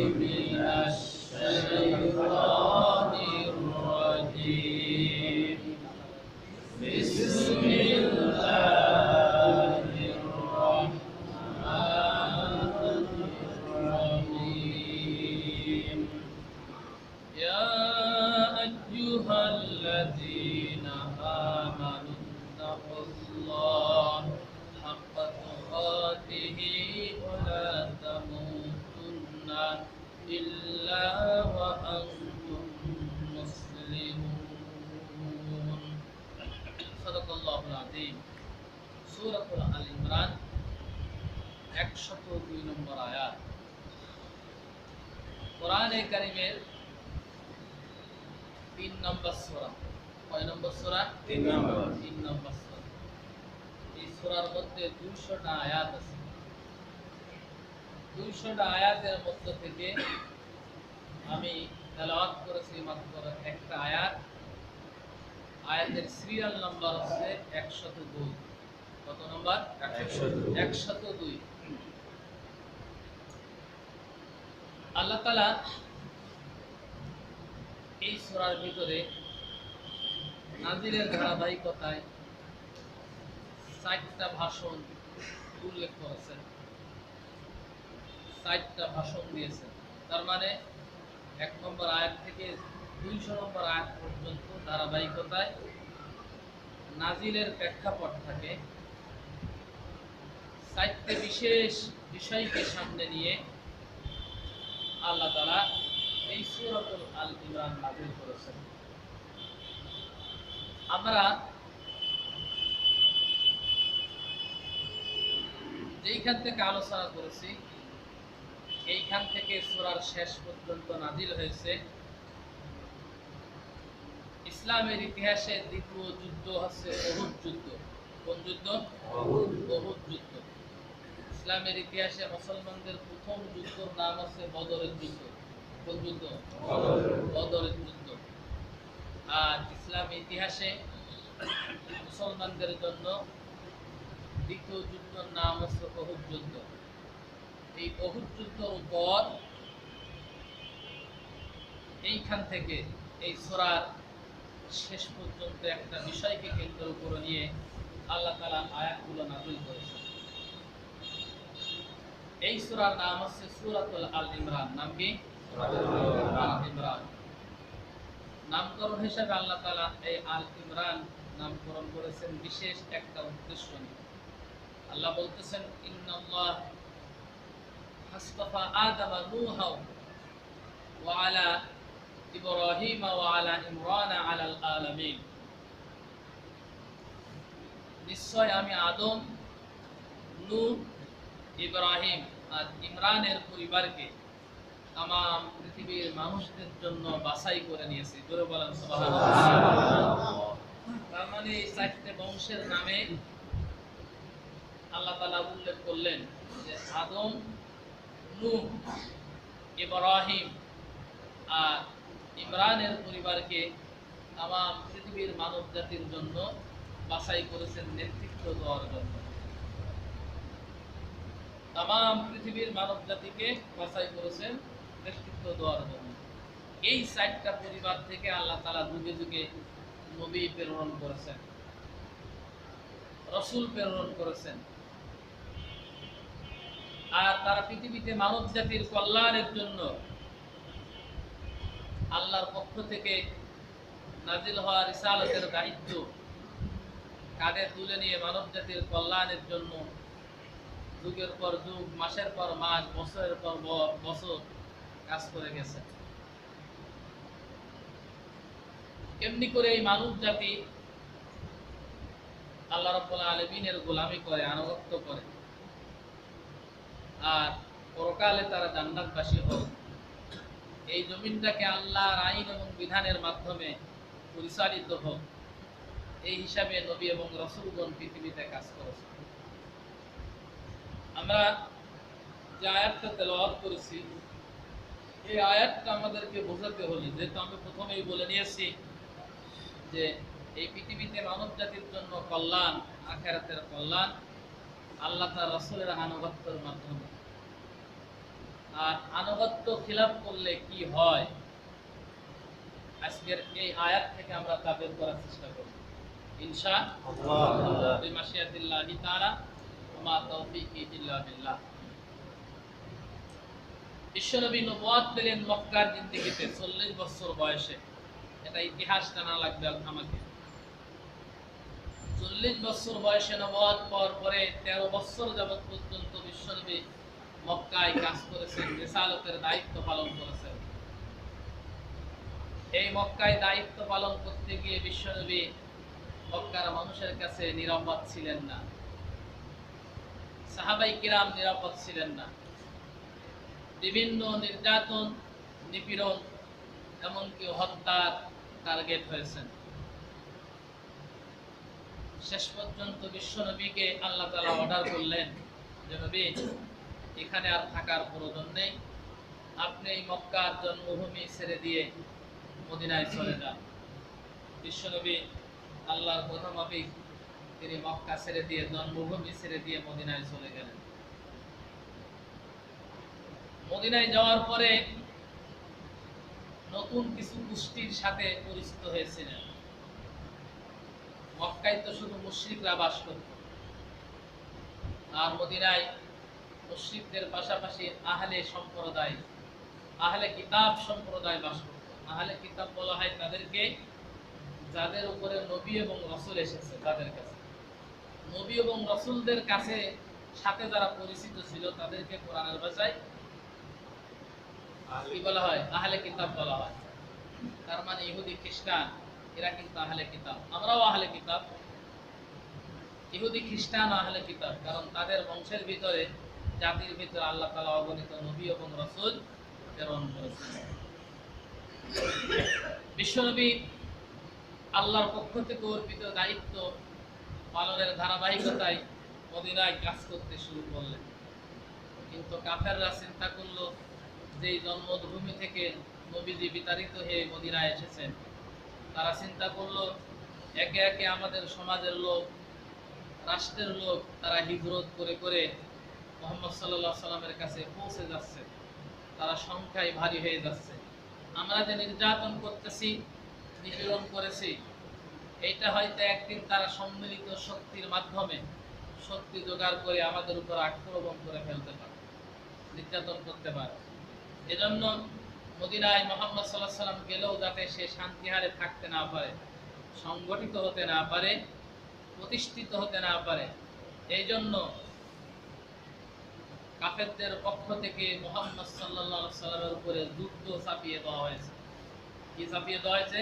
من الشيطان الرجيم بسم الله الرحمن الرحيم يا أيها الذين آمنوا اتقوا الله حق تقاته ولا تموتن إلا وأنتم مسلمون صدق الله العظيم سورة آل ইমরান 102 নম্বর আয়াত কোরআনে কারীমের 3 নম্বর সূরা কয় নম্বর সূরা 3 নম্বর সূরা এই সূরার মধ্যে 200টা আয়াত আছে 200টা আয়াতের মধ্য থেকে আমি তেলাওয়াত করেছি মাত্র একটা আয়াত আয়াতের সিরিয়াল নাম্বার হচ্ছে 102 কত নাম্বার 102 আল্লাহ তাআলা এই সূরার ভিতরে নাজিলের ধারাবাহিকতায় 60টা ভাষণ উল্লেখ করেছেন 60টা ভাষণ দিয়েছেন তার মানে 1 নম্বর আয়াত থেকে 200 নম্বর আয়াত পর্যন্ত ধারাবাহিকতায় নাজিলের প্রেক্ষাপট থাকে 60টা বিশেষ বিষয়কে সামনে নিয়ে আল্লাহ তাআলা এই সূরাতুল আল ইমরান নাযিল করেছেন আমরা যেইখান থেকে আলোচনা করেছি এইখান থেকে সূরার শেষ পর্যন্ত নাযিল হয়েছে ইসলামের ইতিহাসে দ্বিতীয় যুদ্ধ হচ্ছে উহুদ যুদ্ধ কোন যুদ্ধ উহুদ যুদ্ধ ইসলামের ইতিহাসে মুসলমানদের প্রথম যুদ্ধের নাম আছে বদরের যুদ্ধ কোন যুদ্ধ বদরের যুদ্ধ আর ইসলামের ইতিহাসে মুসলমানদের জন্য দ্বিতীয় যুদ্ধের নাম হচ্ছে উহুদ যুদ্ধ এই উহুদ যুদ্ধের পর এইখান থেকে এই সূরার শেষ পর্যন্ত একটা বিষয়কে কেন্দ্র করে নিয়ে আল্লাহ তাআলা আয়াতগুলো নাযিল করেছেন এই সূরার নাম হচ্ছে সূরাতুল আল ইমরান নাম কি আল ইমরান নামকরণ হিসেবে আল্লাহ তাআলা এই আল ইমরান নামকরণ করেছেন বিশেষ একটা উদ্দেশ্য নিয়ে আল্লাহ বলতেছেন ইন্নাল্লাহ হাসতাফা আদম নূহা ওয়া আলা ইব্রাহিম ওয়া আলা ইমরান আলাল আলামিন নিশ্চয় আমি আদম নূহ ইব্রাহিম আর ইমরানের পরিবারকে तमाम পৃথিবীর মানুষদের জন্য বাছাই করে নিয়েছি জোরে বলেন সুবহানাল্লাহ তার মানে এই চারটি বংশের নামে আল্লাহ তাআলা উল্লেখ করলেন যে আদম নূহ ইব্রাহিম আর ইমরানের পরিবারকে तमाम পৃথিবীর মানব জাতির জন্য বাছাই করেছেন নেতৃত্ব দেওয়ার জন্য तमाम পৃথিবীর মানব জাতিকে বাছাই করেছেন নেতৃত্ব দেওয়ার জন্য এই 60টা পরিবার থেকে আল্লাহ তাআলা যুগে যুগে নবী প্রেরণ করেছেন রাসূল প্রেরণ করেছেন আর তারা পৃথিবীতে মানব জাতির কল্যাণের জন্য আল্লাহর পক্ষ থেকে নাজিল হওয়া রিসালাতের দায়িত্ব কাঁধে তুলে নিয়ে মানব জাতির কল্যাণের জন্য যুগের পর যুগ মাসের পর মাস বছরের পর বছর কাজ করে গেছে এমনি করে এই মানব জাতি আল্লাহ রাব্বুল আলামিনের গোলামি করে আনুগত্য করে আর পরকালে তারা জান্নাতবাসী হয় এই জমিনটাকে আল্লাহর আইন এবং বিধানের মাধ্যমে পরিচালিত হোক এই হিসাবে নবী এবং রাসূলগণ পৃথিবীতে কাজ করেছে আমরা যে আয়াতটা তেলাওয়াত করেছি এই আয়াতটা আমাদেরকে বোঝাতে হলে যেহেতু আমি প্রথমেই বলে নিয়েছি যে এই পৃথিবীতে মানব জাতির জন্য কল্যাণ আখিরাতের কল্যাণ আল্লাহ তার রাসূলের আনুগত্যের মাধ্যমে আর আনুগত্য খিলাফ করলে কি হয়, আজকের এই আয়াত থেকে আমরা তা বের করার চেষ্টা করব ইনশাআল্লাহ বিমাশিয়াতিল্লাহি তাআলা ওয়া মা তাওফীকি ইল্লা বিল্লাহ। বিশ্বনবী নবুয়ত পেলেন মক্কার জিন্দেগিতে 40 বছর বয়সে। এটা ইতিহাস জানা লাগবে আমাকে। 40 বছর বয়সে নবুয়ত পাওয়ার পরে 13 বছর যাবত পর্যন্ত বিশ্বনবী মক্কায় কাজ করেছেন, রিসালাতের দায়িত্ব পালন করেছেন। এই মক্কায় দায়িত্ব পালন করতে গিয়ে বিশ্বনবী মক্কার মানুষের কাছে নিরাপদ ছিলেন না, সাহাবায়ে কিরাম নিরাপদ ছিলেন না। বিভিন্ন নির্যাতন, নিপীড়ন, এমনকি হত্যার টার্গেট হয়েছেন। শেষ পর্যন্ত বিশ্বনবীকে আল্লাহ তাআলা অর্ডার করলেন যে নবী, এখানে আর থাকার প্রয়োজন নেই, আপনি এই মক্কার জন্মভূমি ছেড়ে দিয়ে মদিনায় চলে যান। বিশ্বনবী আল্লাহর কথা মাফিক তিনি মক্কা ছেড়ে দিয়ে, জন্মভূমি ছেড়ে দিয়ে মদিনায় চলে গেলেন। মদিনায় যাওয়ার পরে নতুন কিছু গোষ্ঠীর সাথে পরিচিত হয়েছিলেন। মক্কায় তো শুধু মুশরিকরা বাস করত, আর মদিনায় মুশরিকদের পাশাপাশি আহলে সম্প্রদায়, আহলে কিতাব সম্প্রদায় বাস করত। আহলে কিতাব বলা হয় তাদেরকে যাদের উপরে নবী এবং রাসূল এসেছে, তাদের কাছে নবী এবং রাসূলদের কাছে সাথে যারা পরিচিত ছিল তাদেরকে কোরআনের ভাষায় কি বলা হয়? আহলে কিতাব বলা হয়। তার মানে ইহুদি খ্রিস্টান এরা কিন্তু আহলে কিতাব, আমরাও আহলে কিতাব। ইহুদি খ্রিস্টান আহলে কিতাব, কারণ তাদের বংশের ভিতরে, জাতির ভিতরে আল্লাহ তাআলা অগণিত নবী এবং রাসূল প্রেরণ করেছেন। বিশ্বনবী আল্লাহর পক্ষ থেকে অর্পিত দায়িত্ব পালনের ধারাবাহিকতায় মদিনায় কাজ করতে শুরু করলেন। কিন্তু কাফেররা চিন্তা করলো যে জন্মভূমি থেকে নবীজি বিতাড়িত হয়ে মদিনায় এসেছেন, তারা চিন্তা করলো একে একে আমাদের সমাজের লোক, রাষ্ট্রের লোক, তারা হিজরত করে করে মুহাম্মদ সাল্লাল্লাহু আলাইহি সাল্লামের কাছে পৌঁছে যাচ্ছে, তারা সংখ্যায় ভারী হয়ে যাচ্ছে। আমরা যে নির্যাতন করতেছি, নিপীড়ন করেছি, এইটা হয়তো একদিন তারা সম্মিলিত শক্তির মাধ্যমে শক্তি জোগাড় করে আমাদের উপর আক্রমণ করে ফেলতে পারে, নির্যাতন করতে পারে। এজন্য মদিনায় মুহাম্মদ সাল্লাল্লাহু আলাইহি সাল্লাম গেলেও যাতে সে শান্তিহারে থাকতে না পারে, সংগঠিত হতে না পারে, প্রতিষ্ঠিত হতে না পারে, এই জন্য কাফেরদের পক্ষ থেকে মুহাম্মদ সাল্লাল্লাহু আলাইহি সাল্লামের উপরে যুদ্ধ চাপিয়ে দেওয়া হয়েছে। কি চাপিয়ে দেওয়া হয়েছে?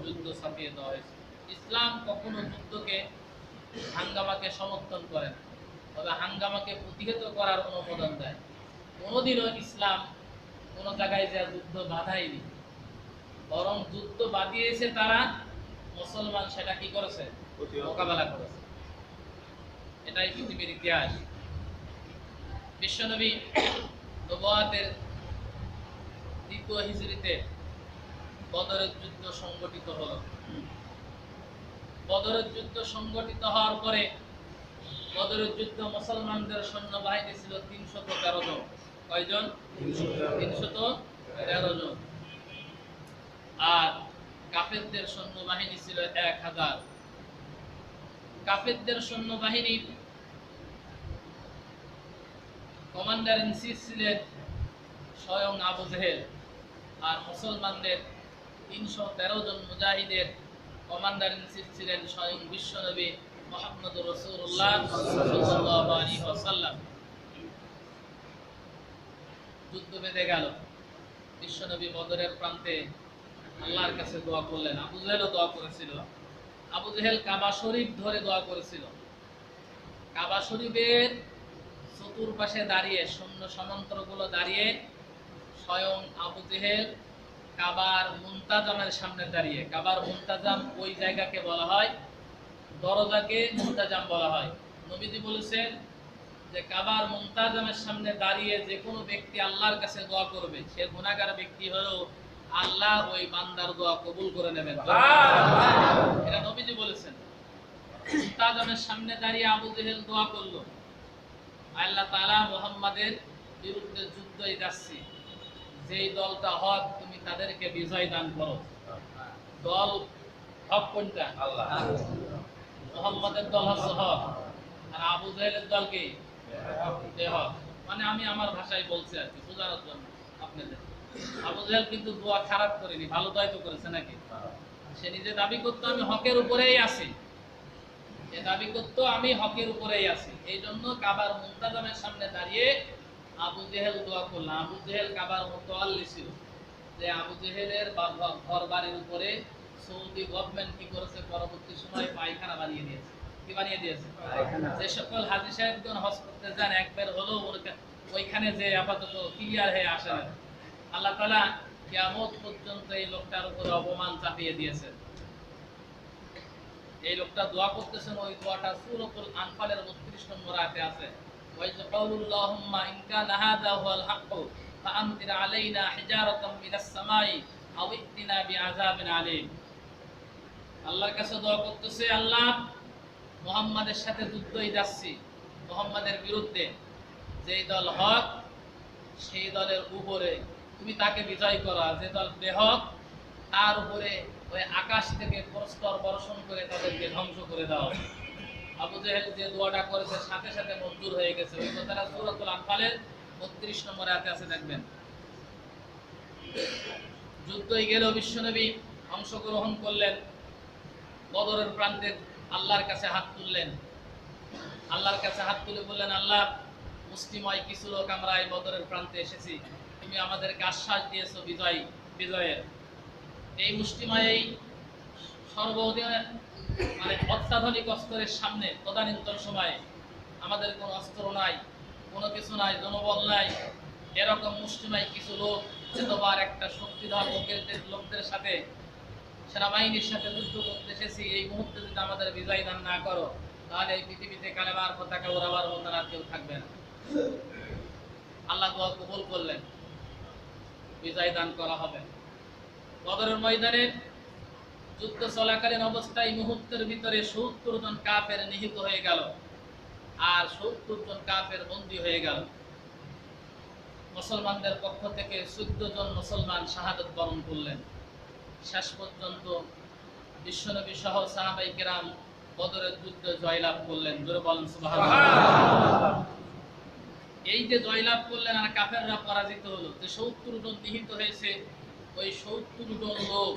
যুদ্ধ চাপিয়ে দেওয়া হয়েছে। ইসলাম কখনো যুদ্ধকে, হাঙ্গামাকে সমর্থন করে না, তবে হাঙ্গামাকে প্রতিহত করার অনুমোদন দেয়। কোনোদিনও ইসলাম কোনো জায়গায় যে যুদ্ধ বাধায়নি, বরং যুদ্ধ বাঁধিয়েছে তারা, মুসলমান সেটা কি করেছে? মোকাবেলা করেছে। এটাই পৃথিবীর ইতিহাস। বিশ্বনবী নবুয়তের দ্বিতীয় হিজরিতে বদরের যুদ্ধ সংগঠিত হলো। বদরের যুদ্ধ সংগঠিত হওয়ার পরে বদরের যুদ্ধ মুসলমানদের সৈন্যবাহিনী ছিল 313 জন। কয়জন? 313 জন। আর কাফেরদের সৈন্যবাহিনী ছিল 1000। কাফেরদের সৈন্যবাহিনী কমান্ডার ইন চিফ ছিলেন স্বয়ং আবু জেহেল, আর মুসলমানদের 313 জন মুজাহিদের কমান্ডার ইন চিফ ছিলেন স্বয়ং বিশ্বনবী মুহাম্মদুর রাসূলুল্লাহ সাল্লাল্লাহু আলাইহি ওয়াসাল্লাম। যুদ্ধ বেঁধে গেল। বিশ্বনবী বদরের প্রান্তে আল্লাহর কাছে দোয়া করলেন। আবু জেহেলও দোয়া করেছিল। আবু জেহেল কাবা শরীফ ধরে দোয়া করেছিল। কাবা শরীফের চতুর্পাশে দাঁড়িয়ে, সৈন্য সমান্তরগুলো দাঁড়িয়ে, স্বয়ং আবু জেহেল কাবার মুনতাজামের সামনে দাঁড়িয়ে। কাবার মুনতাজাম ওই জায়গাকে বলা হয়, দরজাকে মুনতাজাম বলা হয়। নবীজি বলেছেন যে কাবার মুনতাজামের সামনে দাঁড়িয়ে যে কোনো ব্যক্তি আল্লাহর কাছে দোয়া করবে, সে গুনাহগার ব্যক্তি হলেও আল্লাহ ওই বান্দার দোয়া কবুল করে নেবেন। এটা নবীজি বলেছেন। মুনতাজামের সামনে দাঁড়িয়ে আবু জেহেল দোয়া করলো, আল্লাহ তাআলা মুহাম্মাদের বিরুদ্ধে যুদ্ধ যুদ্ধই যাচ্ছি, যেই দলটা হক তুমি তাদেরকে বিজয় দান করো। দল হক কোনটা? আল্লাহ। মুহাম্মাদের দল হচ্ছে হক, আর আবু জাহেলের দল কি? বেহক। মানে আমি আমার ভাষায় বলছি আর কি, বোঝানোর জন্য আপনাদের। আবু জাহেল কিন্তু দোয়া খারাপ করেনি, ভালো দোয়াই তো করেছে নাকি? সে নিজে দাবি করতো আমি হকের উপরেই আছি, সে দাবি করতো আমি হকের উপরেই আছি। এই জন্য কাবার মুনতাজামের সামনে দাঁড়িয়ে আবু জেহেল দোয়া করলাম। আবু জেহেল কাবার মুতাওয়াল্লি ছিল, যে আবু জেহেলের ঘর বাড়ির উপরে সৌদি গভর্নমেন্ট কি করেছে, পরবর্তী সময় পায়খানা বানিয়ে দিয়েছে। কি বানিয়ে দিয়েছে? যে সকল হাজী সাহেবগণ হজ করতে যান, একবার হলো ওইখানে যে আপাতত ক্লিয়ার হয়ে আসে না। আল্লাহ তাআলা কিয়ামত পর্যন্ত এই লোকটার উপরে অপমান চাপিয়ে দিয়েছে। এই লোকটা দোয়া করতেছেন, ওই দোয়াটা সূরাতুল আনফালের 32 নম্বর আয়াতে আছে। ওয়া ইয কাউলুল্লাহুম্মা ইন কানা হাযা হুয়াল হক ফাআমতির আলাইনা হিজারাতাম মিনাস সামাই আও ইতিনা বিআযাবিন আলীম। আল্লাহর কাছে দোয়া করতেছে, আল্লাহ মুহাম্মাদের সাথে যুদ্ধই যাচ্ছি, মুহাম্মাদের বিরুদ্ধে যেই দল হক সেই দলের উপরে তুমি তাকে বিজয় করো, যে দল বেহক তার উপরে ওই আকাশ থেকে প্রস্তর বর্ষণ করে তাদেরকে ধ্বংস করে দাও। আবু জেহেল যে দোয়াটা করেছে সাথে সাথে মঞ্জুর হয়ে গেছে। ওই কথাটা সূরাতুল আনফালের 32 নম্বর আয়াতে আছে, দেখবেন। যুদ্ধই গেল, বিশ্বনবী অংশগ্রহণ করলেন, বদরের প্রান্তে আল্লাহর কাছে হাত তুললেন। আল্লাহর কাছে হাত তুলে বললেন, আল্লাহ মুসলিময় কিছু লোক আমরা এই বদরের প্রান্তে এসেছি, তুমি আমাদেরকে আশ্বাস দিয়েছো বিজয়ের। এই মুষ্টিময় এই মানে অত্যাধুনিক অস্ত্রের সামনে তদানীন্তন সময়ে আমাদের কোনো অস্ত্র নাই, কোনো কিছু নাই, জনবল নাই। এরকম মুষ্টিময় কিছু লোক এতবার একটা শক্তিধর লোকদের সাথে, সেনাবাহিনীর সাথে যুদ্ধ করতে এসেছি। এই মুহূর্তে যদি আমাদের বিজয় দান না করো, তাহলে এই পৃথিবীতে কালেমার পতাকা ওড়াবার মতো আর কেউ থাকবে না। আল্লাহ দোয়া কবুল করলেন, বিজয় দান করা হবে। বদরের ময়দানে যুদ্ধ চলাকালীন অবস্থায় মুহূর্তের ভিতরে ৭০ জন কাফের নিহত হয়ে গেল, আর ৭০ জন কাফের বন্দী হয়ে গেল। মুসলমানদের পক্ষ থেকে ১৪ জন মুসলমান শাহাদাত বরণ করলেন। শেষ পর্যন্ত বিশ্বনবী সহ সাহাবায়ে কেরাম বদরের যুদ্ধে জয়লাভ করলেন। জোরে বলেন সুবহানাল্লাহ। এই যে জয়লাভ করলেন আর কাফেররা পরাজিত হলো, যে ৭০ জন নিহত হয়েছে, ওই ৭০ জন লোক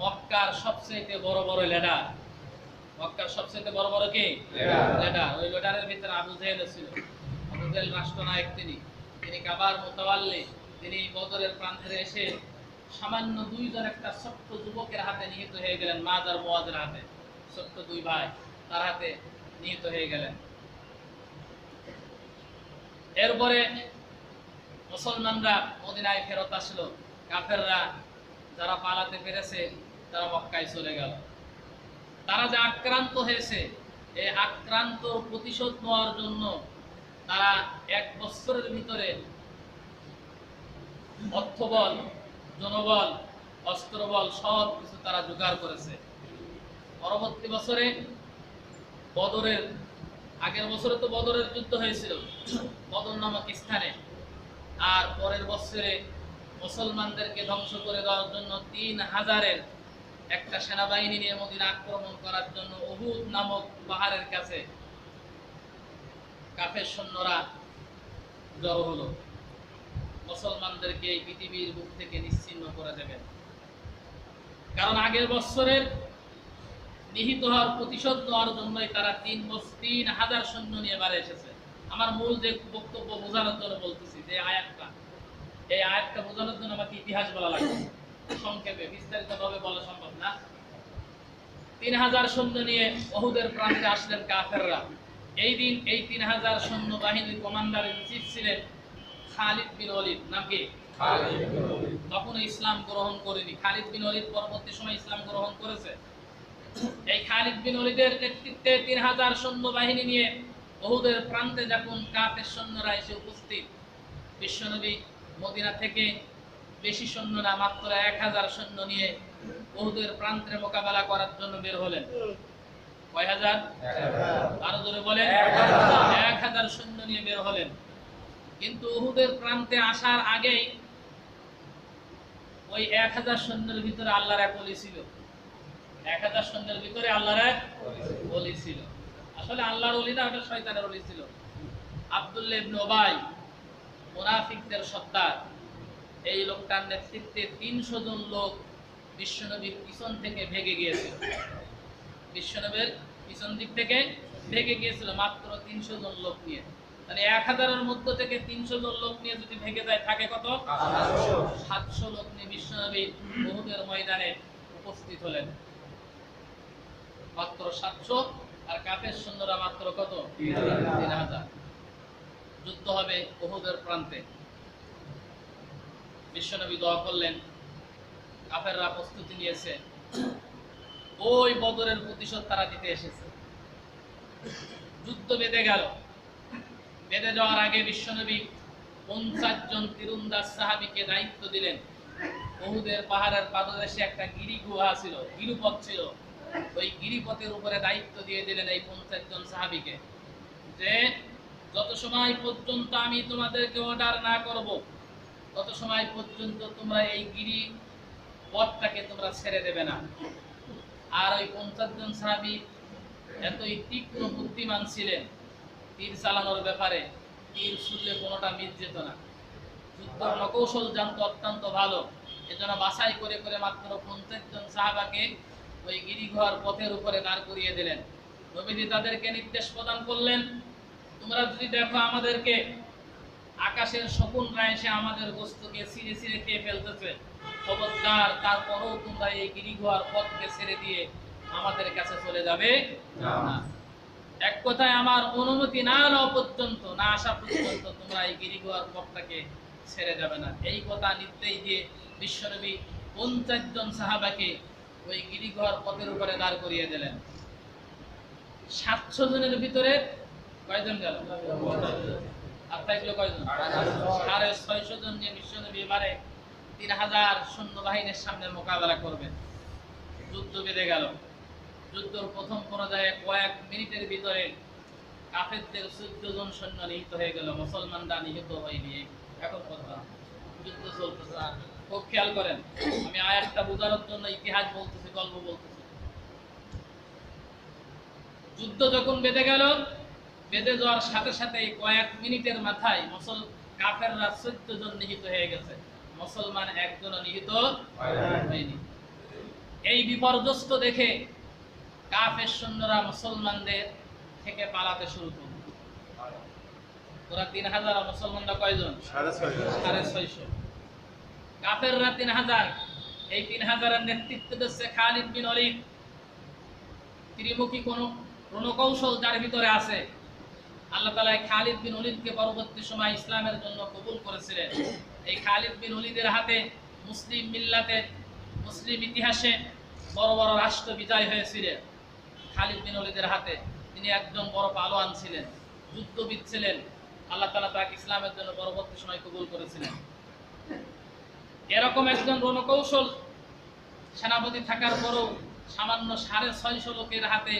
মক্কার সবচেয়ে বড় বড় লিডার। মক্কার সবচেয়ে বড় বড় কি লিডার? ওই লিডারের ভিতরে আবু জেহেল ছিল। আবু জেহেল রাষ্ট্রনায়ক, তিনি কাবার মুতাওয়াল্লি। তিনি বদরের প্রান্তরে এসে সামান্য 2 জন একটা ছোট্ট যুবকের হাতে নিহত হয়ে গেলেন, মাজ আর মুয়াজের হাতে। ছোট্ট 2 ভাই তার হাতে নিহত হয়ে গেলেন। এরপরে মুসলমানরা মদিনায় ফেরত আসলো, কাফেররা যারা পালাতে পেরেছে তারা মক্কায় চলে গেল। তারা যে আক্রান্ত হয়েছে, এই আক্রান্ত প্রতিশোধ নেওয়ার জন্য তারা 1 বছরের ভিতরে অর্থবল, জনবল, অস্ত্রবল সব কিছু তারা জোগাড় করেছে। পরবর্তী বছরে বদরের আগের বছরে তো বদরের যুদ্ধ হয়েছিল বদর নামক স্থানে, আর পরের বছরে মুসলমানদেরকে ধ্বংস করে দেওয়ার জন্য 3000-এর একটা সেনাবাহিনী নিয়ে মদিনা আক্রমণ করার জন্য উহুদ নামক পাহাড়ের কাছে কাফের সৈন্যরা জড়ো হলো। মুসলমানদেরকে এই পৃথিবীর বুক থেকে নিশ্চিহ্ন করে দেবেন। কারণ আগের বছরের নিহিত হওয়ার প্রতিশোধ নেওয়ার জন্যই তারা 3000 সৈন্য নিয়ে বাড়ি এসেছে। আমার মূল যে বক্তব্য বোঝানোর জন্য বলতেছি, যে এই আয়াতটা বোঝানোর জন্য আমাকে ইতিহাস বলা লাগবে, সংক্ষেপে বিস্তারিতভাবে বলা সম্ভব না। 3000 সৈন্য নিয়ে উহুদের প্রান্তে আসলেন কাফেররা। এই দিন এই 3000 সৈন্য বাহিনীর কমান্ডার ইন চিফ ছিলেন খালিদ বিন ওয়ালিদ। নাম কি? খালিদ বিন ওয়ালিদ। তখন ইসলাম গ্রহণ করেনি। খালিদ বিন ওয়ালিদ পরবর্তী সময় ইসলাম গ্রহণ করেছে। এই খালিদ বিন ওয়ালিদের নেতৃত্বে 3000 সৈন্য বাহিনী নিয়ে উহুদের প্রান্তে যখন কাফের সৈন্যরা এসে উপস্থিত, বিশ্বনবী মদিনা থেকে বেশি সৈন্য না, মাত্র 1000 সৈন্য নিয়ে উহুদের প্রান্তে মোকাবেলা করার জন্য বের হলেন। কয় হাজার? আরো জোরে বলেন। 1000 সৈন্য নিয়ে বের হলেন। কিন্তু উহুদের প্রান্তে আসার আগেই ওই 1000 সৈন্যের ভিতরে আল্লাহর এক ওলি ছিল। 1000 সৈন্যের ভিতরে আল্লাহর এক ওলি ছিল। আসলে আল্লাহর ওলি না, ওটা শয়তানের ওলি ছিল। আব্দুল্লাহ ইবনে উবাই, মুনাফিকদের সর্দার, এই লোকটার নেতৃত্বে 300 জন লোক বিশ্বনবীর পিছন থেকে ভেগে গিয়েছিল। বিশ্বনবীর পিছন দিক থেকে ভেগে গিয়েছিল মাত্র 300 জন লোক নিয়ে। তাহলে 1000-এর মধ্যে থেকে 300 জন লোক নিয়ে যদি ভেগে যায়, থাকে কত? 700 লোক নিয়ে বিশ্বনবী উহুদের ময়দানে উপস্থিত হলেন। মাত্র 700, আর কাফের সৈন্যরা মাত্র কত? 3000। যুদ্ধ হবে উহুদের প্রান্তে। বিশ্বনবী দোয়া করলেন, কাফেররা প্রস্তুতি নিয়েছে, ওই বদরের প্রতিশোধ তারা দিতে এসেছে। যুদ্ধ বেঁধে গেল। বেঁধে যাওয়ার আগে বিশ্বনবী 50 জন তীরন্দাজ সাহাবীকে দায়িত্ব দিলেন। উহুদের পাহাড়ের পাদদেশে একটা গিরি গুহা ছিল, গিরিপথ ছিল। ওই গিরিপথের উপরে দায়িত্ব দিয়ে দিলেন এই 50 জন সাহাবীকে, যে যত সময় পর্যন্ত আমি তোমাদেরকে অর্ডার না করব, তত সময় পর্যন্ত তোমরা এই গিরি পথটাকে তোমরা ছেড়ে দেবে না। আর ওই 50 জন সাহাবী এতই তীক্ষ্ণ বুদ্ধিমান ছিলেন, তীর চালানোর ব্যাপারে তীর ছুড়লে কোনোটা মিস যেত না। যুদ্ধ নকৌশল জানতো অত্যন্ত ভালো। এজন্য বাছাই করে করে মাত্র 50 জন সাহাবাকে ওই গিরিগুহার পথের উপরে দাঁড় করিয়ে দিলেন। নবীজি তাদেরকে নির্দেশ প্রদান করলেন, তোমরা যদি দেখো আমাদেরকে আকাশের শকুনরা এসে আমাদের গোশতকে ছিঁড়ে ছিঁড়ে খেয়ে ফেলতেছে, খবরদার, তারপরেও তোমরা এই গিরিগুহার পথকে ছেড়ে দিয়ে আমাদের কাছে চলে যাবে না। এক কথায়, আমার অনুমতি না নেওয়া পর্যন্ত, না আসা পর্যন্ত তোমরা এই গিরিগুহার পথটাকে ছেড়ে যাবে না। এই কথা নির্দেশ দিয়ে বিশ্বনবী 50 জন সাহাবাকে ওই গিরিগুহার পথের উপরে দাঁড় করিয়ে দিলেন। 700 জনের ভিতরে কয়জন গেল? আর থাকলো কয়জন? 650 জন নিয়ে বিশ্বনবী এবারে 3000 সৈন্যবাহিনীর সামনে মোকাবেলা করবেন। যুদ্ধ বেঁধে গেল। যুদ্ধের প্রথম পর্যায়ে কয়েক মিনিটের ভিতরে কাফেরদের 14 জন সৈন্য নিহত হয়ে গেল, মুসলমানরা নিহত হয়নি। এখন কথা, যুদ্ধ চলতেছে। খুব খেয়াল করেন, আমি আয়াতটা বোঝানোর জন্য ইতিহাস বলতেছি, গল্প বলতেছি। যুদ্ধ যখন বেঁধে গেল, বেঁধে যাওয়ার সাথে সাথে কয়েক মিনিটের মাথায় কাফেররা 14 জন নিহত হয়ে গেছে, মুসলমান একজনও নিহত হয়নি। এই বিপর্যস্ত দেখে কাফের সৈন্যরা মুসলমানদের থেকে পালাতে শুরু করল। ওরা 3000, মুসলমানরা কয়জন? 650। কাফেররা 3000। এই 3000-এর নেতৃত্ব দিচ্ছে খালিদ বিন ওলীদ। ত্রিমুখী কোন রণকৌশল যার ভিতরে আছে। আল্লাহ তাআলা খালিদ বিন ওলীদকে পরবর্তী সময় ইসলামের জন্য কবুল করেছিলেন। এই খালিদ বিন ওলীদের হাতে মুসলিম মিল্লাতের, মুসলিম ইতিহাসে বড় বড় রাষ্ট্র বিজয় হয়েছিলেন খালিদ বিন ওলীদের হাতে। তিনি একজন বড় পালোয়ান ছিলেন, যুদ্ধবিদ ছিলেন। আল্লাহ তাআলা তাকে ইসলামের জন্য পরবর্তী সময় কবুল করেছিলেন। এরকম একজন রণকৌশল সেনাপতি থাকার পরও সামান্য 650 লোকের হাতে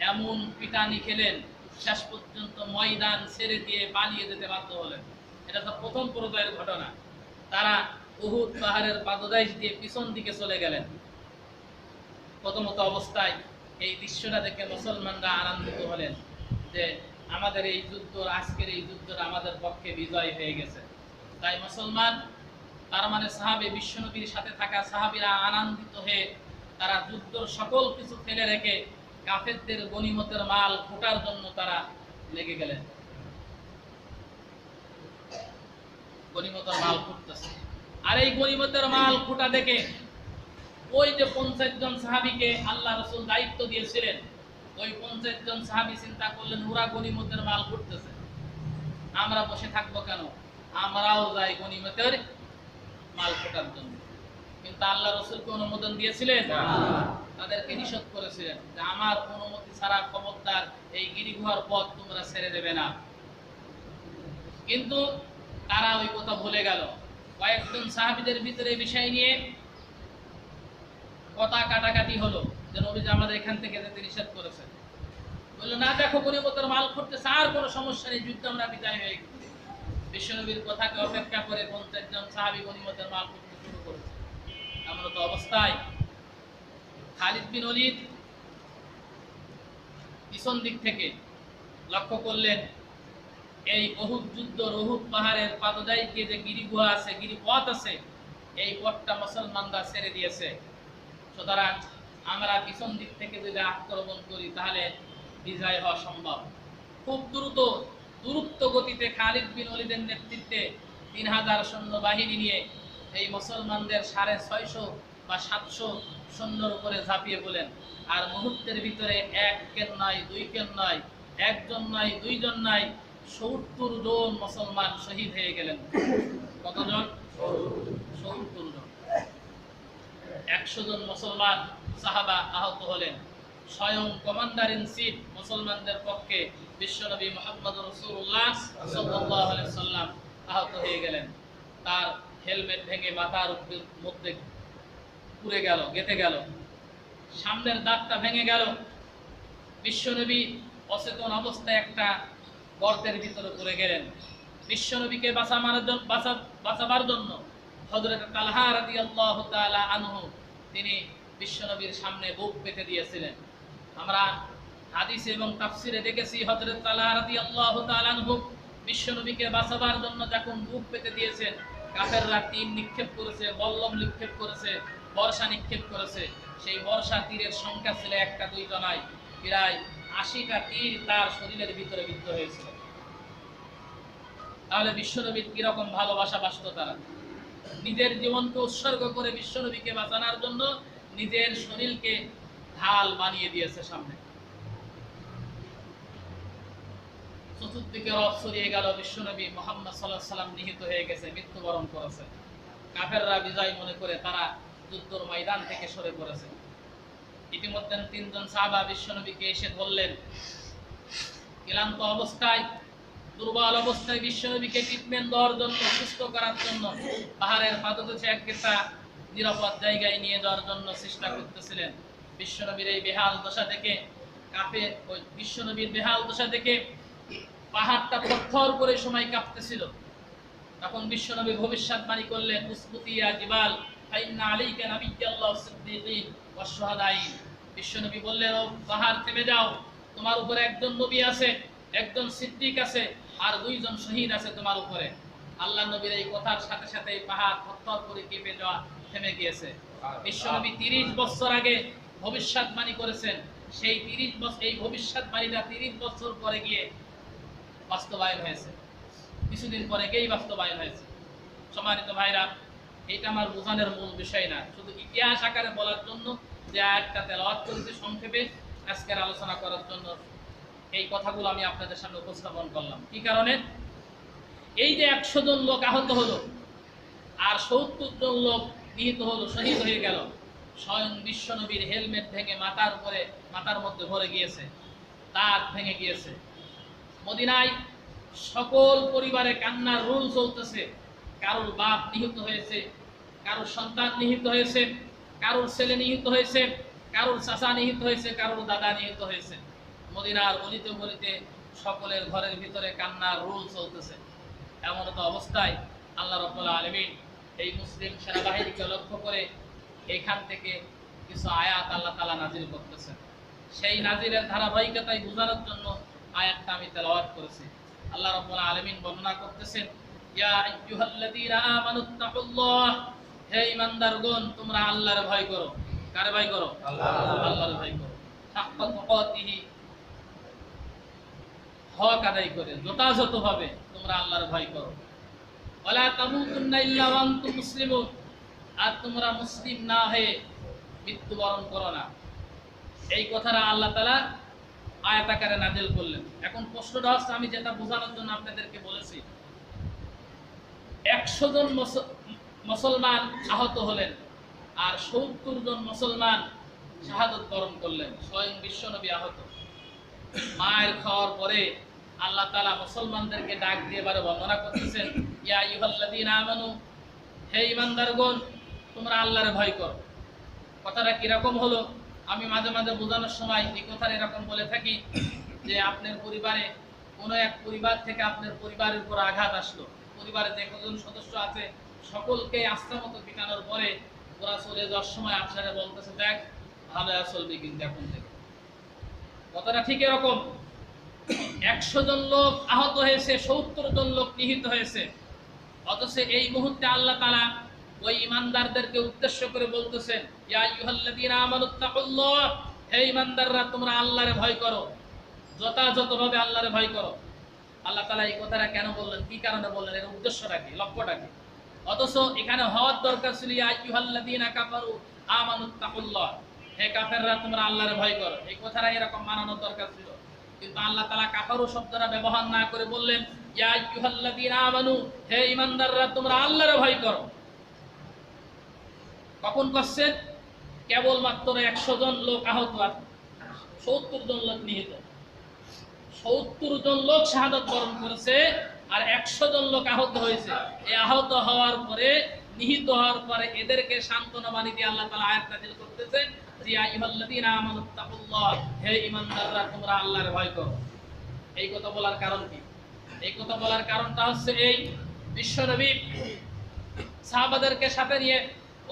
এমন পিটানি খেলেন, শেষ পর্যন্ত ময়দান ছেড়ে দিয়ে পালিয়ে যেতে বাধ্য হলেন। এটা তো প্রথম পর্যায়ের ঘটনা। তারা উহুদ পাহাড়ের পাদদেশ দিয়ে পিছন দিকে চলে গেলেন। প্রথমত অবস্থায় এই দৃশ্যটা দেখে মুসলমানরা আনন্দিত হলেন যে আমাদের এই যুদ্ধ, আজকের এই যুদ্ধটা আমাদের পক্ষে বিজয় হয়ে গেছে। তাই মুসলমান, তার মানে সাহাবী, বিশ্বনবীর সাথে থাকা সাহাবীরা আনন্দিত হয়ে তারা যুদ্ধর সকল কিছু ফেলে রেখে কাফেরদের গনিমতের মাল খোঁটার জন্য তারা লেগে গেলেন। গনিমতের মাল খুঁটতেছে। আর এই গনিমতের মাল খোঁটা দেখে ওই যে 50 জন সাহাবীকে আল্লাহ রাসূল দায়িত্ব দিয়েছিলেন, ওই 50 জন সাহাবী চিন্তা করলেন, ওরা গনিমতের মাল খুঁটতেছে, আমরা বসে থাকবো কেন? আমরাও যাই গনিমতের মাল খোঁটার জন্য। কিন্তু আল্লাহ রাসূলকে অনুমোদন দিয়েছিলেন? তাদেরকে নিষেধ করেছিলেন যে আমার অনুমতি ছাড়া খবরদার এই গিরিগুহার পথ তোমরা ছেড়ে দেবে না। কিন্তু তারা ওই কথা ভুলে গেল। কয়েকজন সাহাবীদের ভিতরে বিষয় নিয়ে কথা কাটাকাটি হলো যে নবীজি আমাদের এখান থেকে যেতে নিষেধ করেছেন। বললো, না দেখো গনিমতের মাল খুঁটতেছে, আর কোনো সমস্যা নেই, যুদ্ধ আমরা বিজয় হয়ে গেছি। বিশ্বনবীর কথাকে অপেক্ষা করে 50 জন সাহাবী গনিমতের মাল করতে শুরু করেছে। এমন তো অবস্থায় খালিদ বিন ওলীদ পিছন দিক থেকে লক্ষ্য করলেন এই উহুদ যুদ্ধ, উহুদ পাহাড়ের পাদদেশে যে গিরিগুহা আছে, গিরিপথ আছে, এই পথটা মুসলমানরা ছেড়ে দিয়েছে। সুতরাং আমরা পিছন দিক থেকে যদি আক্রমণ করি তাহলে বিজয় হওয়া সম্ভব। খুব দ্রুত গতিতে খালিদ বিন ওলীদের নেতৃত্বে 3000 সৈন্যবাহিনী নিয়ে এই মুসলমানদের 650 বা 700 সৈন্যর উপরে ঝাঁপিয়ে পড়লেন। আর মুহূর্তের ভিতরে এক কেন নয়, দুই কেন নয়, একজন নয়, দুইজন নয়, 70 জন মুসলমান শহীদ হয়ে গেলেন। কতজন? 70 জন। 100 জন মুসলমান সাহাবা আহত হলেন। স্বয়ং কমান্ডার ইন চিফ মুসলমানদের পক্ষে বিশ্বনবী মুহাম্মদ রাসূলুল্লাহ সাল্লাল্লাহু আলাইহি সাল্লাম আহত হয়ে গেলেন। তার হেলমেট ভেঙে মাথার মধ্যে পুড়ে গেল, গেঁথে গেল। সামনের দাঁতটা ভেঙে গেল। বিশ্বনবী অচেতন অবস্থায় একটা গর্তের ভিতরে পড়ে গেলেন। বিশ্বনবীকে বাঁচাবার জন্য হযরত তালহা রাদিয়াল্লাহু তাআলা আনহু তিনি বিশ্বনবীর সামনে বুক পেতে দিয়েছিলেন। আমরা হাদিসে এবং তাফসিরে দেখেছি হযরত তালহা রাদিয়াল্লাহু তাআলা আনহু বিশ্বনবীকে বাঁচাবার জন্য যখন বুক পেতে দিয়েছেন, কাফেররা তীর নিক্ষেপ করেছে, বল্লম নিক্ষেপ করেছে, বর্ষা নিক্ষেপ করেছে। সেই বর্ষা তীরের সংখ্যা ছিল একটা দুইটা নয়, প্রায় 80টা তীর তার শরীরের ভিতরে বিদ্ধ হয়েছিল। তাহলে বিশ্বনবীর কিরকম ভালোবাসা বাসত তারা। নিজের জীবনকে উৎসর্গ করে বিশ্বনবীকে বাঁচানোর জন্য নিজের শরীরকে ঢাল বানিয়ে দিয়েছে সামনে। চতুর্দিকে রব ছড়িয়ে গেল, বিশ্বনবী মুহাম্মদ সাল্লাল্লাহু আলাইহি সাল্লাম নিহত হয়ে গেছে, মৃত্যুবরণ করেছে। কাফেররা বিজয় মনে করে তারা যুদ্ধের ময়দান থেকে সরে পড়েছে। ইতিমধ্যে 3 জন সাহাবা বিশ্বনবীকে এসে ধরলেন। ক্লান্ত অবস্থায়, দুর্বল অবস্থায় বিশ্বনবীকে ট্রিটমেন্ট দেওয়ার জন্য, সুস্থ করার জন্য পাহাড়ের পাদদেশে একটা নিরাপদ জায়গায় নিয়ে যাওয়ার জন্য চেষ্টা করতেছিলেন। বিশ্বনবীর এই বেহাল দশা দেখে বিশ্বনবীর বেহাল দশা দেখে পাহাড়টা থরথর করে সময় কাঁপতেছিল। তখন বিশ্বনবী ভবিষ্যৎবাণী করলেন, উসকুতিয়া জিবাল ফাইন্না আলাইকা নাবিয়্যাল্লাহ সিদ্দীকিন ওয়াশ শুহাদাইন। বিশ্বনবী বললেন, ও পাহাড় থেমে যাও, তোমার উপরে একজন নবী আছে, একজন সিদ্দিক আছে, আর 2 জন শহীদ আছে তোমার উপরে। আল্লাহ নবীর এই কথার সাথে সাথে পাহাড় থরথর করে কেঁপে যাওয়া থেমে গিয়েছে। বিশ্বনবী 30 বছর আগে ভবিষ্যৎবাণী করেছেন, সেই 30 বছর, এই ভবিষ্যৎবাণীটা 30 বছর পরে গিয়ে বাস্তবায়ন হয়েছে। কিছুদিন পরে গিয়েই বাস্তবায়ন হয়েছে। সম্মানিত ভাইরা, এটা আমার বোঝানোর মূল বিষয় না, শুধু ইতিহাস আকারে বলার জন্য যে আয়াতটা তেলাওয়াত করেছি সংক্ষেপে আজকের আলোচনা করার জন্য এই কথাগুলো আমি আপনাদের সামনে উপস্থাপন করলাম। কি কারণে? এই যে 100 জন লোক আহত হলো আর 70 জন লোক নিহত হলো, শহীদ হয়ে গেল, স্বয়ং বিশ্বনবীর হেলমেট ভেঙে মাথার মধ্যে ভরে গিয়েছে, দাঁত ভেঙে গিয়েছে। মদিনায় সকল পরিবারে কান্নার রোল চলতেছে। কারোর বাপ নিহত হয়েছে, কারোর সন্তান নিহত হয়েছে, কারোর ছেলে নিহত হয়েছে, কারোর চাচা নিহত হয়েছে, কারোর দাদা নিহত হয়েছে। মদিনার গলিতে গলিতে সকলের ঘরের ভিতরে কান্নার রোল চলতেছে। এমন তো অবস্থায় আল্লাহ রাব্বুল আলামিন এই মুসলিম সেনাবাহিনীকে লক্ষ্য করে এখান থেকে কিছু আয়াত আল্লাহ তাআলা নাজিল করতেছেন। সেই নাজিলের ধারাবাহিকতায় বোঝানোর জন্য আয়াতটা আমি তেলাওয়াত করেছি। আল্লাহ রাব্বুল আলামিন বর্ণনা করতেছেন, ইয়া আইয়ুহাল্লাযীনা আমানুত্তাকুল্লাহ, হে ঈমানদারগণ তোমরা আল্লাহর ভয় করো। কার ভয় করো? আল্লাহর ভয় করো। হাক্কা তুকাতিহি, হক আদায় করে যথাযথভাবে তোমরা আল্লাহর ভয় করো। ওয়ালা তামুতুন্না ইল্লা ওয়া আনতুম মুসলিমুন, আর তোমরা মুসলিম না হয়ে মৃত্যুবরণ করো না। এই কথাটা আল্লাহ তাআলা আয়াত আকারে নাযিল করলেন। এখন প্রশ্নটা হচ্ছে, আমি যেটা বোঝানোর জন্য আপনাদেরকে বলেছি, 100 জন মুসলমান আহত হলেন আর 70 জন মুসলমান শাহাদাত বরণ করলেন, স্বয়ং বিশ্বনবী আহত। মায়ের খাওয়ার পরে আল্লাহ তাআলা মুসলমানদেরকে ডাক দিয়ে এবারে বর্ণনা করতেছেন, ইয়া আইয়ুহাল্লাযীনা আমানু, হে ঈমানদারগণ তোমরা আল্লাহর ভয় করো। কথাটা কিরকম হলো? আমি মাঝে মাঝে বোঝানোর সময় এই কথাটা এরকম বলে থাকি যে আপনার পরিবারে কোনো এক পরিবার থেকে আপনার পরিবারের উপর আঘাত আসলো, পরিবারে যে কজন সদস্য আছে সকলকে আস্থা মতো পিটানোর পরে ওরা চলে যাওয়ার সময় আপনারা বলতেছে, দেখ ভালো চলবে কিন্তু এখন থেকে। কথাটা ঠিক এরকম। 100 জন লোক আহত হয়েছে, 70 জন লোক নিহত হয়েছে, অথচ এই মুহূর্তে আল্লাহ তাআলা ওই ঈমানদারদেরকে উদ্দেশ্য করে বলতেছেন, ইয়া আইয়ুহাল্লাযীনা আমানুত্তাকুল্লাহ, হে ঈমানদাররা তোমরা আল্লাহরে ভয় করো, যথাযথভাবে আল্লাহরে ভয় করো। আল্লাহ তাআলা এই কথাটা কেন বললেন, কি কারণে বললেন, এর উদ্দেশ্যটা কি, লক্ষ্যটা কি? অথচ এখানে হওয়ার দরকার ছিল ইয়া আইয়ুহাল্লাযীনা কাফারু আমানুত্তাকুল্লাহ, হে কাফেররা তোমরা আল্লাহরে ভয় করো। এই কথাটা এরকম মানানোর দরকার ছিল, কিন্তু আল্লাহ তাআলা কাফারু শব্দটা ব্যবহার না করে বললেন ইয়া আইয়ুহাল্লাযীনা আমানু, হে ঈমানদাররা তোমরা আল্লাহরে ভয় করো। কখন করছেন? কেবলমাত্র 100 জন লোক আহত আর 70 জন লোক নিহত। 70 জন লোক শাহাদাত বরণ করেছে আর 100 জন লোক আহত হয়েছে। এই আহত হওয়ার পরে, নিহত হওয়ার পরে এদেরকে সান্ত্বনা বাণী দিয়ে আল্লাহ তাআলা আয়াত নাযিল করতেছেন, ইয়া আইয়ুহাল্লাযীনা আমানুত্তাকুল্লাহ, হে ঈমানদাররা তোমরা আল্লাহর ভয় করো। এই কথা বলার কারণ কি? এই কথা বলার কারণটা হচ্ছে এই, বিশ্বনবী সাহাবাদেরকে সাথে নিয়ে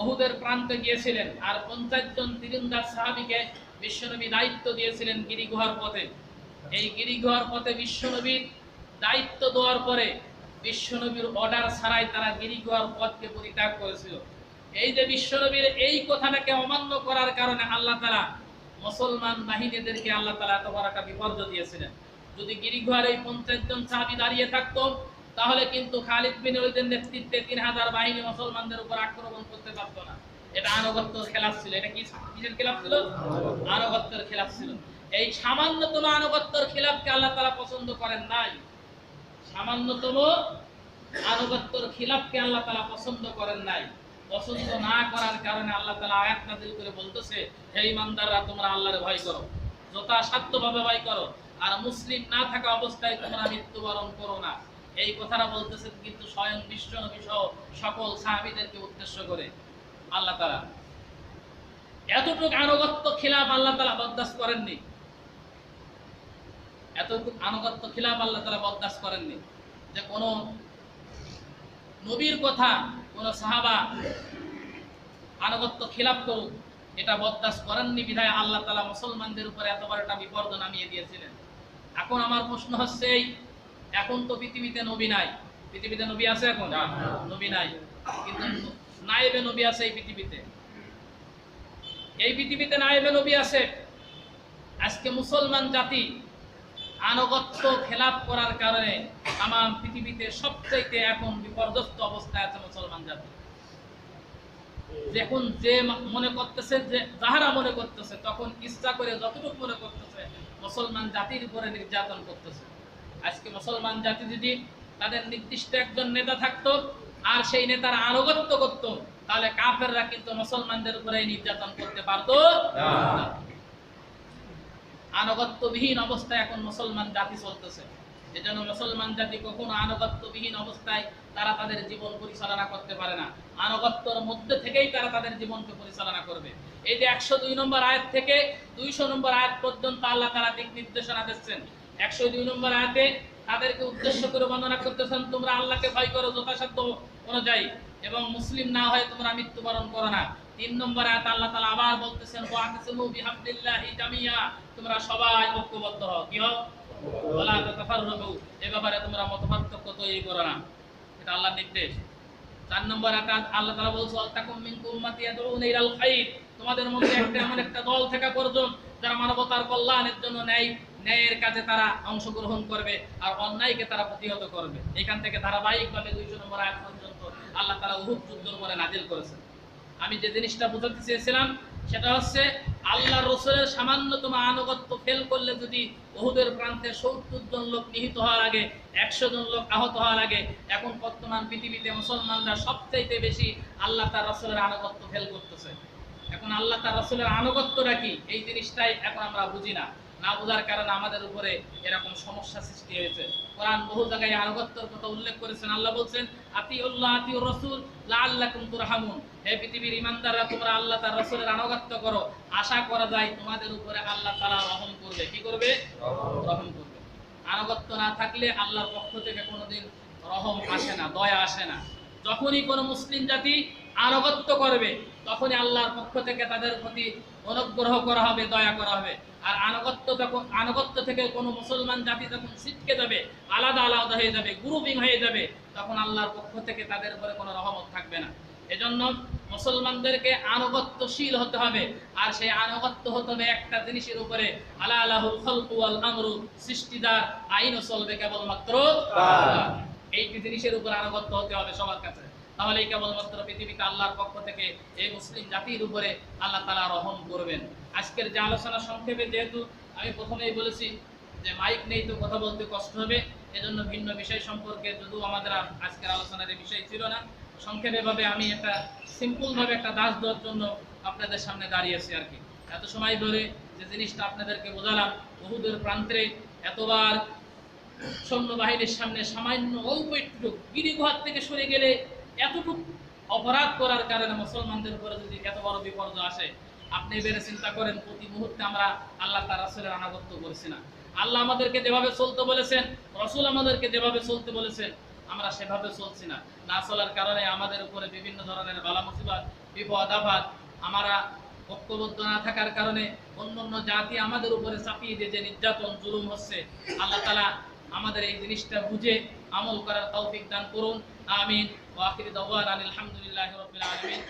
উহুদের প্রান্তে গিয়েছিলেন আর 50 জন তীরন্দাজ সাহাবীকে বিশ্বনবী দায়িত্ব দিয়েছিলেন গিরিগুহার পথে। এই গিরিগুহার পথে বিশ্বনবীর দায়িত্ব দেওয়ার পরে বিশ্বনবীর অর্ডার ছাড়াই তারা গিরিগুহার পথকে পরিত্যাগ করেছিল। এই যে বিশ্বনবীর এই কথাটাকে অমান্য করার কারণে আল্লাহ তাআলা মুসলমান বাহিনীদেরকে আল্লাহ তাআলা এত বড় একটা বিপর্যয় দিয়েছিলেন। যদি গিরিগুহার এই 50 জন সাহাবী দাঁড়িয়ে থাকতো, তাহলে কিন্তু খালিদ বিন ওলীদের নেতৃত্বে 3000 বাহিনী মুসলমানদের উপর আক্রমণ করতে পারতো না। এটা আনুগত্যের খেলাফ ছিল। এটা কি কিসের খেলাফ ছিল? আনুগত্যের খেলাফ ছিল। এই সামান্যতম আনুগত্যের খেলাফকে আল্লাহ তাআলা পছন্দ করেন নাই। সামান্যতম আনুগত্যের খেলাফকে আল্লাহ তাআলা পছন্দ করেন নাই। পছন্দ না করার কারণে আল্লাহ তাআলা আয়াত নাযিল করে বলতেছে, হে ঈমানদাররা তোমরা আল্লাহর ভয় করো, যথাসাধ্যভাবে ভয় করো, আর মুসলিম না থাকা অবস্থায় তোমরা মৃত্যুবরণ করো না। এই কথাটা বলতেছেন কিন্তু স্বয়ং বিশ্বনবী সহ সকল সাহাবীদেরকে উদ্দেশ্য করে আল্লাহ তাআলা। এতটুকু আনুগত্য খিলাফ আল্লাহ তাআলা বরদাস্ত করেননি। এতটুকু আনুগত্য খিলাফ আল্লাহ তাআলা বরদাস্ত করেননি যে কোন নবীর কথা কোন সাহাবা আনুগত্য খিলাফ করুক, এটা বরদাস্ত করেননি। বিধায় আল্লাহ তাআলা মুসলমানদের উপরে এত বড় একটা বিপর্যয় নামিয়ে দিয়েছিলেন। এখন আমার প্রশ্ন হচ্ছে, এখন তো পৃথিবীতে নবী নাই। পৃথিবীতে নবী আছে? এখন নবী নাই, কিন্তু নায়েবে নবী আছে এই পৃথিবীতে। এই পৃথিবীতে নায়েবে নবী আছে। আজকে মুসলমান জাতি আনুগত্য খেলাফ করার কারণে তামাম পৃথিবীতে সবচেয়ে এখন বিপর্যস্ত অবস্থায় আছে মুসলমান জাতি। এখন যে মনে করতেছে, যে যাহারা মনে করতেছে, তখন ইচ্ছা করে যতটুকু মনে করতেছে মুসলমান জাতির উপরে নির্যাতন করতেছে। আজকে মুসলমান জাতি যদি তাদের নির্দিষ্ট একজন নেতা থাকতো আর সেই নেতার আনুগত্য করত, তাহলে কাফেররা কিন্তু মুসলমানদের উপরে নির্যাতন করতে পারতো না। আনুগত্যবিহীন অবস্থায় এখন মুসলমান জাতি চলতেছে। এজন্য মুসলমান জাতি কখনো আনুগত্যবিহীন অবস্থায় তারা তাদের জীবন পরিচালনা করতে পারে না। আনুগত্যের মধ্যে থেকেই তারা তাদের জীবনকে পরিচালনা করবে। এই যে 102 নম্বর আয়াত থেকে 200 নম্বর আয়াত পর্যন্ত আল্লাহ তাআলা দিক নির্দেশনা দিচ্ছেন। 102 নম্বর আয়াতে তাদেরকে উদ্দেশ্য করে বর্ণনা করতেছেন, তোমরা আল্লাহকে ভয় করো যথাসাধ্য অনুযায়ী, এবং মুসলিম না হয়ে তোমরা মৃত্যুবরণ করো না। 3 নম্বর আয়াত আল্লাহ তাআলা আবার বলতেছেন, ওয়াতাসিমু বিহাবলিল্লাহি জামিয়া, তোমরা সবাই ঐক্যবদ্ধ হও। কি হও? ওয়ালা তাতাফাররাকু, এই ব্যাপারে তোমরা মতপার্থক্য তৈরি করো না। এটা আল্লাহর নির্দেশ। 4 নম্বর আয়াত আল্লাহ তাআলা বলছে, ওয়াতাকুম মিনকুম উম্মাতি ইয়াদউনা ইলাল খায়র, তোমাদের মধ্যে এমন একটা দল থাকা প্রয়োজন যারা মানবতার কল্যাণের জন্য ন্যায়ের কাজে তারা অংশগ্রহণ করবে আর অন্যায়কে তারা প্রতিহত করবে। এখান থেকে ধারাবাহিকভাবে 200 নম্বর আয়াত পর্যন্ত আল্লাহ তাআলা উহুদ যুদ্ধের পরে নাজিল করেছেন। আমি যে জিনিসটা বোঝাতে চেয়েছিলাম সেটা হচ্ছে, আল্লাহর রাসূলের সামান্যতম আনুগত্য ফেল করলে যদি উহুদের প্রান্তে 70 জন লোক নিহত হওয়ার আগে 100 জন লোক আহত হওয়ার আগে, এখন বর্তমান পৃথিবীতে মুসলমানরা সবচাইতে বেশি আল্লাহ তার রাসূলের আনুগত্য ফেল করতেছে। এখন আল্লাহ তার রাসূলের আনুগত্যটা কি, এই জিনিসটাই এখন আমরা বুঝি না। না বোঝার কারণে আমাদের উপরে এরকম সমস্যা সৃষ্টি হয়েছে। কোরআন বহু জায়গায় আনুগত্যের কথা উল্লেখ করেছেন। আল্লাহ বলছেন, আতিউল্লাহ আতিউর রাসূল লাআল্লাকুম তুরহামুন, হে পৃথিবীর ঈমানদাররা তোমরা আল্লাহ তার রাসূলের আনুগত্য করো, আশা করা যায় তোমাদের উপরে আল্লাহ তাআলা রহম করবে। কি করবে? রহম করবে। আনুগত্য না থাকলে আল্লাহর পক্ষ থেকে কোনোদিন রহম আসে না, দয়া আসে না। যখনই কোনো মুসলিম জাতি আনুগত্য করবে তখনই আল্লাহর পক্ষ থেকে তাদের প্রতি অনুগ্রহ করা হবে, দয়া করা হবে। আর আনুগত্য থেকে কোনো মুসলমান জাতি যখন ছিটকে যাবে, আলাদা আলাদা হয়ে যাবে, গ্রুপিং হয়ে যাবে, তখন আল্লাহর পক্ষ থেকে তাদের উপরে কোনো রহমত থাকবে না। এজন্য মুসলমানদেরকে আনুগত্যশীল হতে হবে। আর সেই আনুগত্য হতে হবে একটা জিনিসের উপরে, আলা আলাহুল খালকু ওয়াল আমরু, সৃষ্টিদার আইনও চলবে কেবলমাত্র আল্লাহ। এই জিনিসের উপর আনুগত্য হতে হবে সবার কাছে। তাহলে কেবলমাত্র পৃথিবীতে আল্লাহর পক্ষ থেকে এই মুসলিম জাতির উপরে আল্লাহ তাআলা রহম করবেন। আজকের যে আলোচনা সংক্ষেপে, যেহেতু আমি প্রথমেই বলেছি যে মাইক নেই তো কথা বলতে কষ্ট হবে, এজন্য ভিন্ন বিষয় সম্পর্কে, যদিও আমাদের আজকের আলোচনার এই বিষয় ছিল না, সংক্ষেপে ভাবে আমি একটা সিম্পল ভাবে একটা দাস দেওয়ার জন্য আপনাদের সামনে দাঁড়িয়েছি আর কি। এত সময় ধরে যে জিনিসটা আপনাদেরকে বোঝালাম, উহুদের প্রান্তে এতবার সৈন্যবাহিনীর সামনে সামান্য অল্প একটু গিরিগুহার থেকে সরে গেলে এতটুকু অপরাধ করার কারণে মুসলমানদের উপরে যদি এত বড় বিপর্যয় আসে, আপনি এবারে চিন্তা করেন প্রতি মুহূর্তে আমরা আল্লাহ তার রাসূলের আনুগত্য করছি না। আল্লাহ আমাদেরকে যেভাবে চলতে বলেছেন, রাসূল আমাদেরকে যেভাবে চলতে বলেছেন, আমরা সেভাবে চলছি না। না চলার কারণে আমাদের উপরে বিভিন্ন ধরনের বালা মুসিবত, বিপদ আপদ, আমরা ঐক্যবদ্ধ না থাকার কারণে অন্য জাতি আমাদের উপরে চাপিয়ে দিয়ে যে নির্যাতন জুলুম হচ্ছে, আল্লাহ তাআলা আমাদের এই জিনিসটা বুঝে আমল করার তৌফিক দান করুন। আমিন। ওয়া আখিরু দাওয়ানা আলহামদুলিল্লাহি রাব্বিল আলামিন।